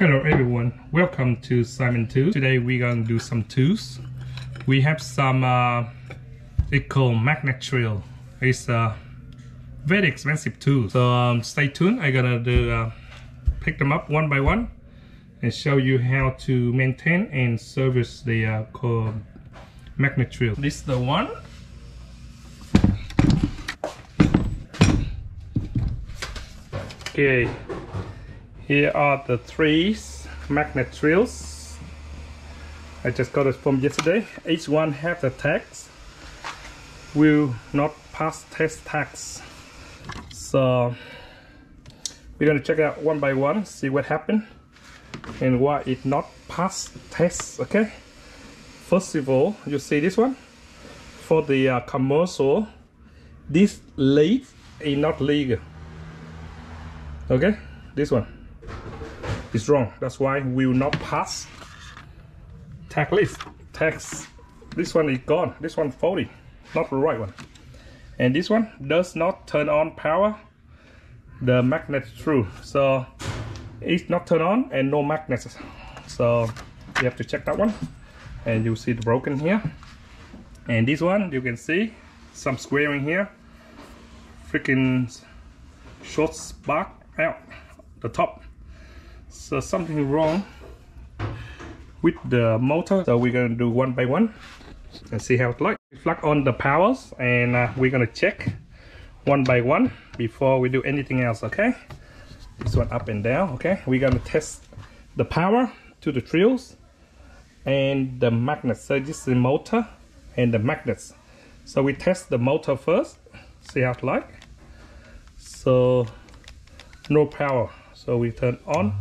Hello everyone, welcome to Simon Tools. Today we're going to do some tools. We have some Eco magnet drill. It's a very expensive tool, so stay tuned. I'm gonna do pick them up one by one and show you how to maintain and service the magnet drill. This is the one. Okay, here are the three magnet drills. I just got it from yesterday. Each one has the tags. Will not pass test tags. So we're gonna check out one by one, see what happened and why it not pass tests. Okay. First of all, you see this one for the commercial. This lead is not legal. Okay, this one is wrong. That's why we will not pass tag list. Tags. This one is gone. This one faulty, not the right one. And this one does not turn on power the magnet through. So it's not turned on and no magnets. So you have to check that one. And you see the broken here. And this one you can see some squaring here. Freaking short spark out the top, so something wrong with the motor. So we're gonna do one by one and see how it looks. Plug on the powers and we're gonna check one by one before we do anything else. Okay, this one up and down. Okay, we're gonna test the power to the drills and the magnets. So this is the motor and the magnets. So we test the motor first, see how it like. So no power, so we turn on.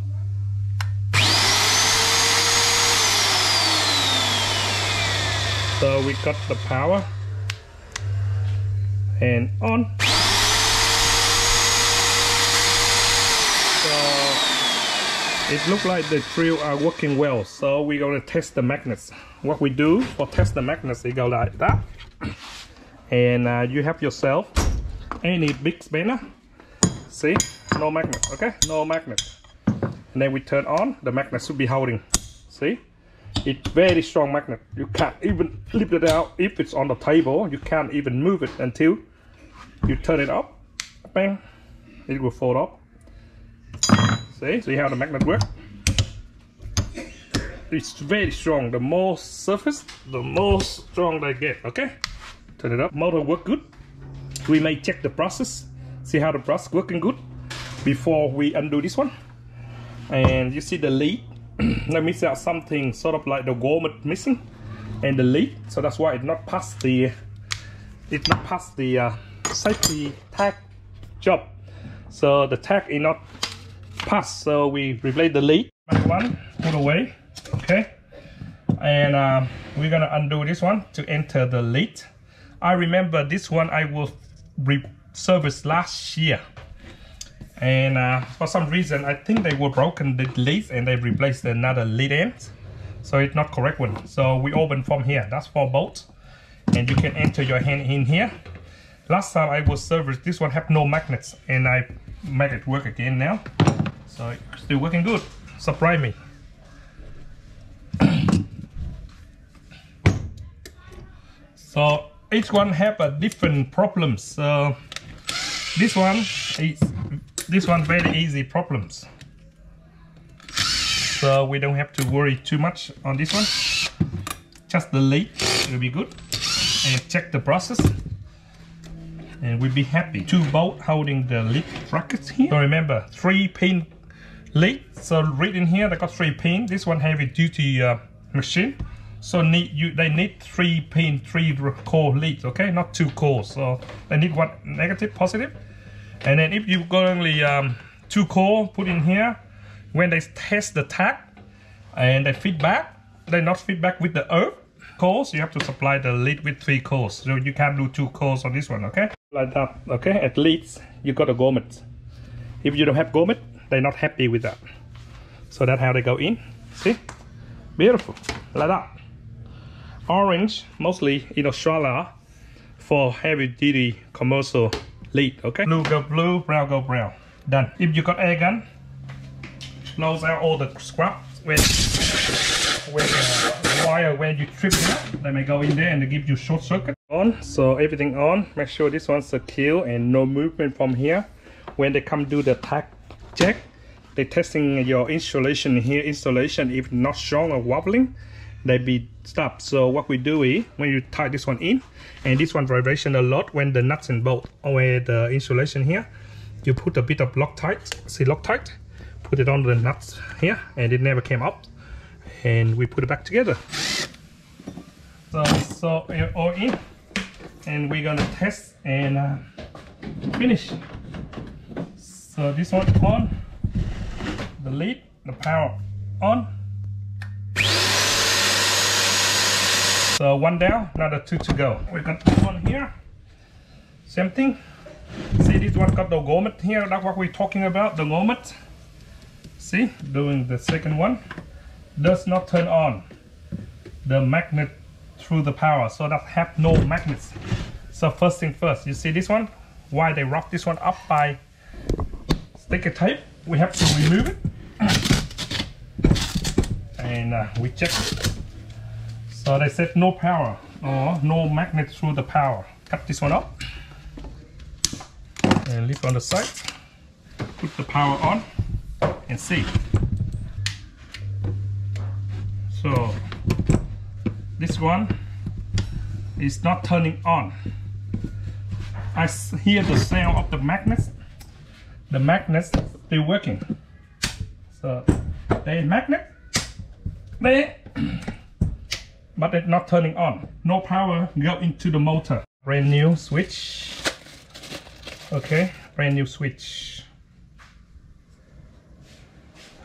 So we got the power and on. So it looks like the drill are working well. So we're going to test the magnets. What we do for test the magnets, you go like that, and you have yourself any big spanner. See, no magnet. Okay, no magnet. And then we turn on, the magnet should be holding. See, it's very strong magnet. You can't even lift it out. If it's on the table, you can't even move it until you turn it up. Bang, it will fold up. See how the magnet works? It's very strong. The more surface, the more strong they get. Okay, turn it up. Motor work good. We may check the process. See how the brush working good before we undo this one. And you see the lead. Let me see out something sort of like the grommet missing and the lead. So that's why it not passed the safety tag job. So the tag is not passed. So we replace the lead. One put away. Okay. And we're gonna undo this one to enter the lead. I remember this one I will service last year, and for some reason I think they were broken the leads and they replaced another lead end, so it's not correct one. So we open from here. That's for bolt, and you can enter your hand in here. Last time I was service, this one have no magnets, and I made it work again now, so it's still working good. Surprise me. So each one have a different problems. So this one very easy problems. So we don't have to worry too much on this one. Just the lead will be good. And check the process. And we'll be happy. 2 bolts holding the lead brackets here. So remember, 3-pin lead. So read in here, they got 3 pin. This one heavy duty machine. So they need 3-pin, 3-core leads, okay, not 2 cores. So they need one negative, positive, and then if you got only 2 core put in here, when they test the tag and they feedback, they not feedback with the earth cores. You have to supply the lead with 3 cores. So you can't do 2 cores on this one, okay? Like that, okay. At least you got a grommet. If you don't have grommet, they're not happy with that. So that's how they go in. See, beautiful, like that. Orange mostly in Australia for heavy duty commercial lead. Okay, blue go blue, brown go brown. Done. If you got air gun, close out all the scraps when the wire, when you trip it out, they may go in there and they give you short circuit. On, so everything on. Make sure this one's secure and no movement from here. When they come do the tag check, they're testing your insulation here. Insulation, if not strong or wobbling, they be stopped. So what we do is, when you tie this one in, and this one vibration a lot when the nuts and bolt away the insulation here, you put a bit of Loctite, see Loctite, put it on the nuts here, and it never came out, and we put it back together. So all in, and we're gonna test and finish. So this one on, the lead, the power on. So one down, another two to go. We got this one here, same thing. See, this one got the grommet here, that's what we're talking about, the grommet. See, doing the second one, does not turn on the magnet through the power, so that have no magnets. So first thing first, you see this one, why they wrap this one up by sticker tape, we have to remove it. And we check it. So they said no power or no magnet through the power. Cut this one up and leave on the side. Put the power on and see. So this one is not turning on. I hear the sound of the magnets. The magnets still working. So they magnet there. But it's not turning on. No power go into the motor. Brand new switch. Okay, brand new switch.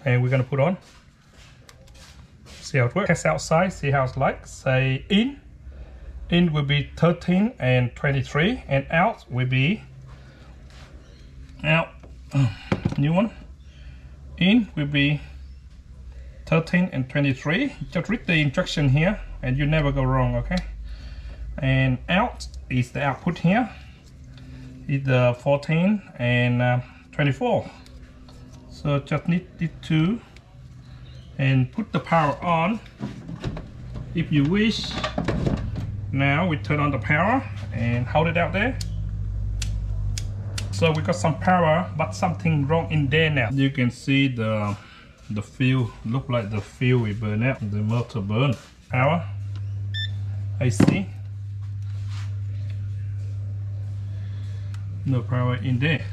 And we're gonna put on. See how it works. Test outside, see how it's like. Say in. In will be 13 and 23, and out will be out. New one. In will be 13 and 23. Just read the instruction here and you never go wrong, okay? And out is the output here. Is the 14 and 24. So just need it to and put the power on if you wish. Now we turn on the power and hold it out there. So we got some power, but something wrong in there now. You can see the fuse, look like the fuse will burn out, the motor burn. Power, AC, no power in there.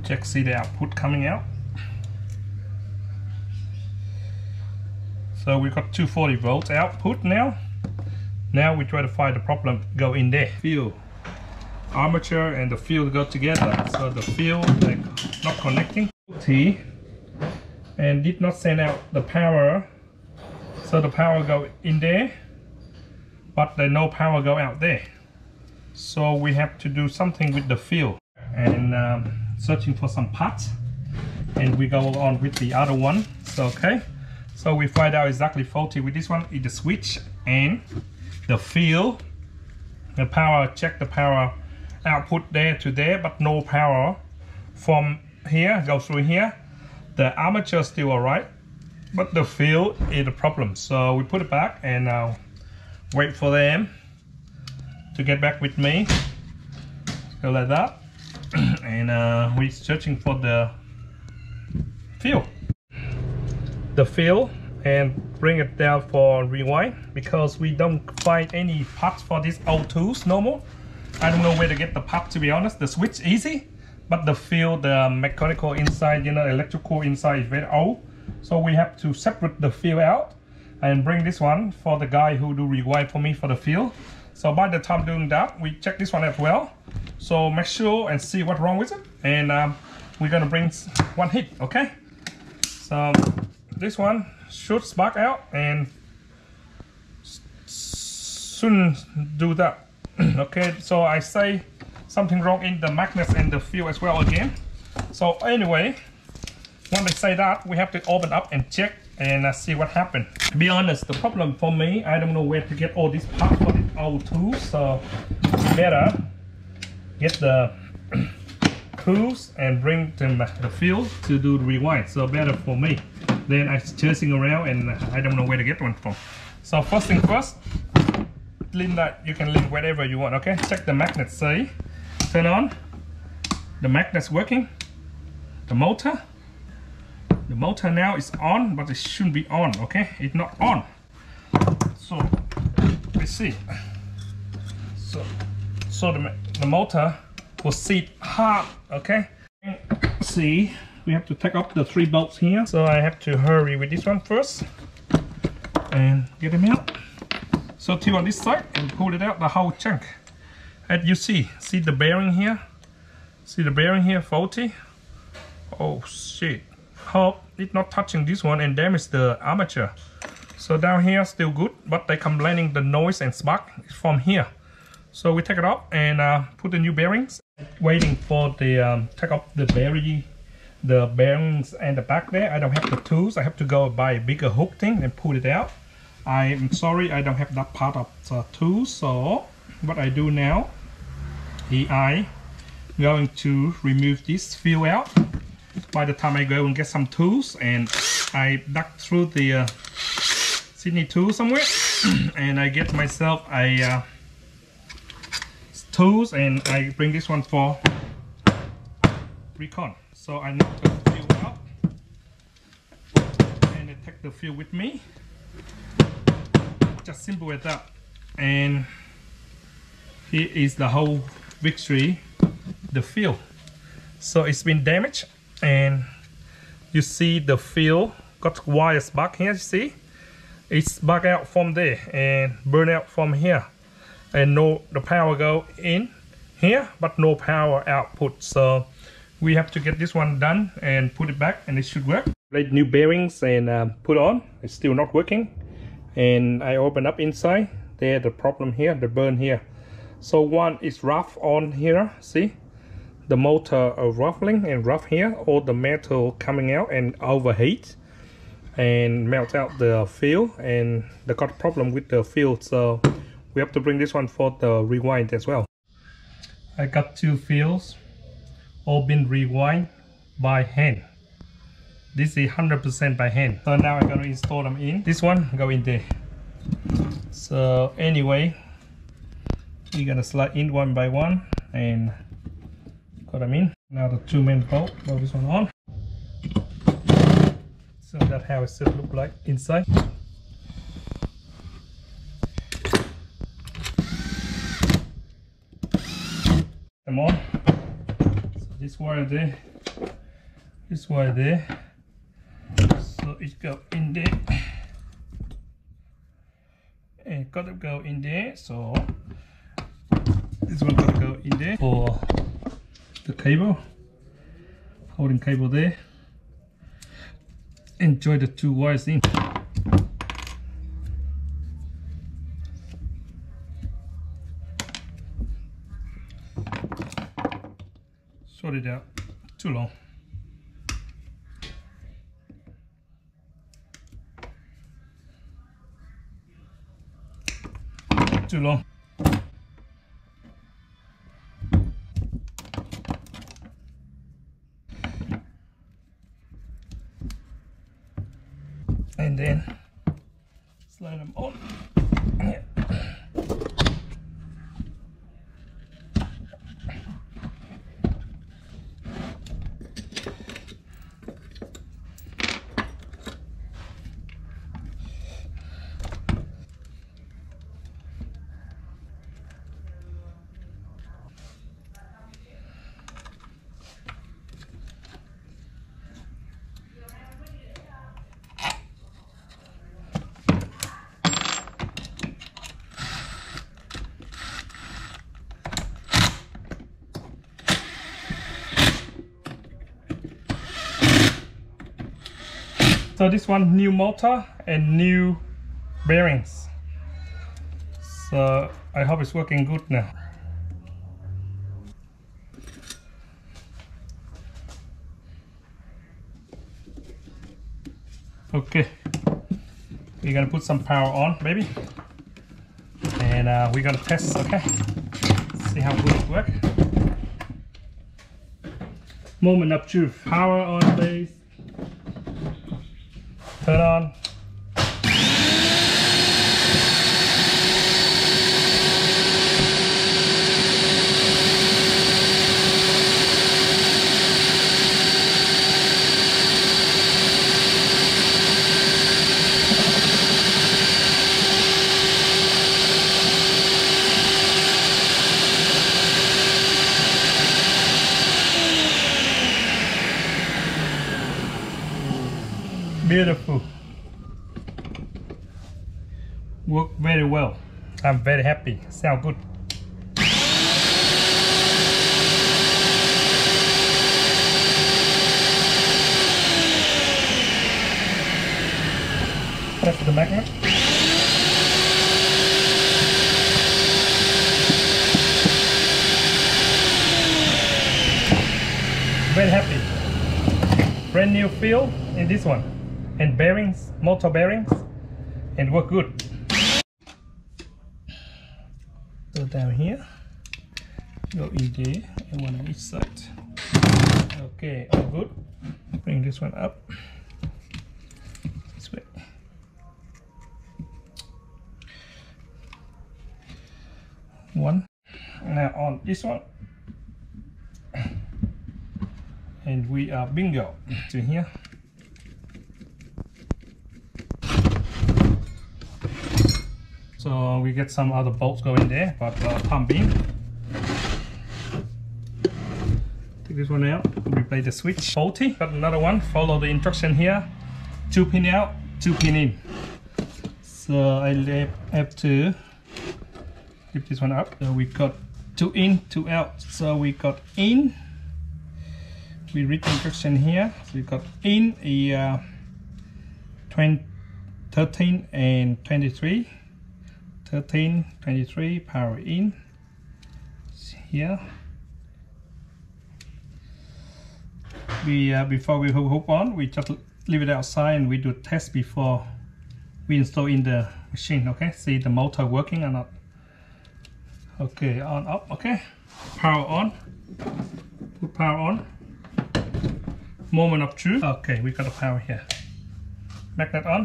Check, see the output coming out. So we've got 240 volts output now. Now we try to find the problem, go in there. Field, armature and the field go together. So the field like not connecting. T and did not send out the power. So the power go in there, but there's no power go out there. So we have to do something with the field and searching for some parts. And we go on with the other one. So okay. So we find out exactly faulty with this one is the switch and the field. The power, check the power output there to there, but no power from here, go through here. The armature still alright, but the field is the problem. So we put it back and wait for them to get back with me. Go like that. And we're searching for the field. The field and bring it down for rewind because we don't find any parts for these old tools no more. I don't know where to get the part, to be honest. The switch easy, but the field, the mechanical inside, you know, electrical inside is very old. So we have to separate the field out and bring this one for the guy who do rewind for me for the field. So by the time doing that, we check this one as well. So make sure and see what's wrong with it. And we're gonna bring one hit, okay? So this one should spark out and soon do that. Okay, so I say something wrong in the magnets and the field as well again. So anyway, Once they say that, we have to open up and check and see what happened. To be honest, the problem for me, I don't know where to get all these parts for the old tools, so better get the tools and bring them the field to do the rewind. So better for me. Then I'm chasing around and I don't know where to get one from. So first thing first, lean that you can lean wherever you want. Okay, check the magnet. Say, turn on. The magnet's working. The motor now is on, but it shouldn't be on. Okay, it's not on. So let's see. So the motor will sit hard. Okay, see, we have to take off the 3 bolts here. So I have to hurry with this one first and get them out. So 2 on this side and pull it out, the whole chunk. As you see the bearing here. See the bearing here, faulty. Oh shit. Hope it's not touching this one and damage the armature. So down here still good, but they complaining the noise and spark is from here. So we take it off and put the new bearings. Waiting for the take off the bearings and the back there. I don't have the tools. I have to go buy a bigger hook thing and pull it out. I'm sorry, I don't have that part of the tools. So what I do now is I going to remove this feel out. By the time I go and get some tools, and I dug through the Sydney tool somewhere and I get myself a tools, and I bring this one for recon. So I knock the feel out and I take the feel with me. Just simple as that. And here is the whole victory, the feel. So it's been damaged, and you see the feel got wires back here. You see it's back out from there and burn out from here, and the power go in here but no power output. So we have to get this one done and put it back, and it should work. Laid new bearings and put on. It's still not working, and I open up inside there. The problem here, the burn here. So one is rough on here. See the motor ruffling and rough here, all the metal coming out and overheat and melt out the feel, and they got a problem with the feel. So we have to bring this one for the rewind as well. I got 2 fields all been rewind by hand. This is 100% by hand. So now I'm going to install them in. This one go in there. So anyway, you're gonna slide in one by one and got them in. Now the 2 main bolt, put this one on. So that's how it should look like inside. Come on. So this wire there, this wire there. So it go in there. And gotta go in there. So this one gotta go in there for the cable, holding cable there. Enjoy the 2 wires in. Sort it out. Too long. Too long. And then slide them on. So this one, new motor and new bearings. So I hope it's working good now. Okay, we're gonna put some power on, baby, and we're gonna test. Okay, see how good it works. Moment of truth. Power on, please. Turn on. Beautiful. Work very well. I'm very happy. Sound good. Press the magnet. Very happy. Brand new feel in this one. And bearings, motor bearings, and work good. Go down here, go in there, and one on each side. Okay, all good. Bring this one up this way. One. Now on this one, and we are bingo to here. So we get some other bolts going there, but pump in. Take this one out, replace the switch. Faulty, got another one. Follow the instruction here. 2 pin out, 2 pin in. So I have to lift this one up. So we got 2 in, 2 out. So we got in. We read the instruction here. So we got in a 13 and 23. 13, 23, power in here. Before we hook on, we just leave it outside and we do test before we install in the machine. Okay, see the motor working or not. Okay, on up. Okay, power on. Put power on. Moment of truth. Okay, we got the power here. Magnet on.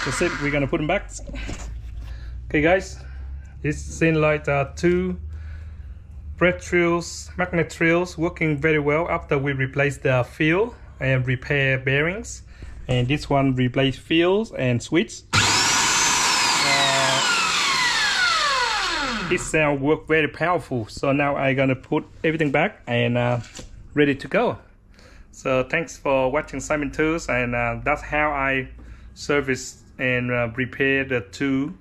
That's it, we're gonna put them back. Okay guys, it's seems like 2 brake drills, magnet drills working very well after we replace the field and repair bearings. And this one replace fields and switch. This sound work very powerful. So now I'm gonna put everything back and ready to go. So thanks for watching Simon Tools, and that's how I service and repair the 2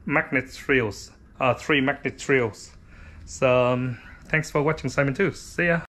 magnet drills, 3 magnet drills. So thanks for watching Simon Tools. See ya.